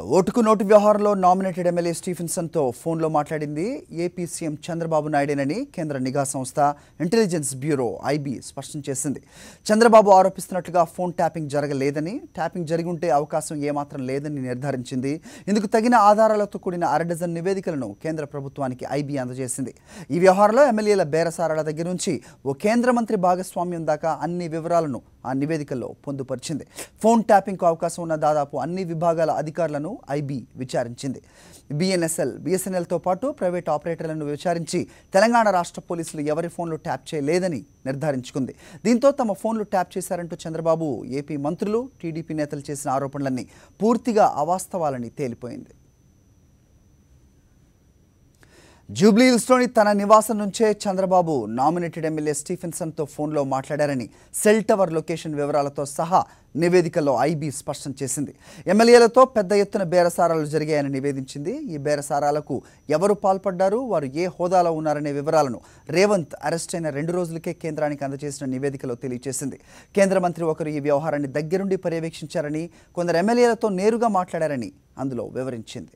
ఓటుకు నోటు వ్యవహారంలో nominated MLA స్టీఫెన్సన్తో ఫోన్లో మాట్లాడింది ఏపీ సీఎం చంద్రబాబు నాయుడేనని కేంద్ర నిఘా సంస్థ ఇంటెలిజెన్స్ బ్యూరో ఐబీ స్పష్టం చేసింది. చంద్రబాబు ఆరోపిస్తున్నట్లుగా ఫోన్ ట్యాపింగ్ జరగలేదని, ట్యాపింగ్ జరిగి ఉంటే అవకాశం ఏమాత్రం లేదని నిర్ధారించింది. ఇందుకు తగిన ఆధారాలతో కూడిన అరడజన్ నివేదికలను కేంద్ర ప్రభుత్వానికి ఐబీ అందజేసింది. ఈ వ్యవహారంలో ఎమ్మెల్యేల బేరసారాల దగ్గర నుంచి ఓ కేంద్ర మంత్రి భాగస్వామ్యం దాకా అన్ని వివరాలను ఆ నివేదికల్లో పొందుపరిచింది. ఫోన్ ట్యాపింగ్కు అవకాశం ఉన్న దాదాపు అన్ని విభాగాల అధికారులను ఐబీ విచారించింది. బిఎస్ఎన్ఎల్తో పాటు ప్రైవేట్ ఆపరేటర్లను విచారించి తెలంగాణ రాష్ట్ర పోలీసులు ఎవరి ఫోన్లు ట్యాప్ చేయలేదని నిర్ధారించుకుంది. దీంతో తమ ఫోన్లు ట్యాప్ చేశారంటూ చంద్రబాబు, ఏపీ మంత్రులు, టీడీపీ నేతలు చేసిన ఆరోపణలన్నీ పూర్తిగా అవాస్తవాలని తేలిపోయింది. జూబ్లీహిల్స్లోని తన నివాసం నుంచే చంద్రబాబు నామినేటెడ్ ఎమ్మెల్యే స్టీఫెన్సన్తో ఫోన్లో మాట్లాడారని సెల్ టవర్ లొకేషన్ వివరాలతో సహా నివేదికలో ఐబీ స్పష్టం చేసింది. ఎమ్మెల్యేలతో పెద్ద ఎత్తున బేరసారాలు జరిగాయని నివేదించింది. ఈ బేరసారాలకు ఎవరు పాల్పడ్డారు, వారు ఏ హోదాలో ఉన్నారనే వివరాలను రేవంత్ అరెస్ట్ అయిన 2 రోజులకే కేంద్రానికి అందజేసిన నివేదికలో తెలియజేసింది. కేంద్ర మంత్రి ఒకరు ఈ వ్యవహారాన్ని దగ్గరుండి పర్యవేక్షించారని, కొందరు ఎమ్మెల్యేలతో నేరుగా మాట్లాడారని అందులో వివరించింది.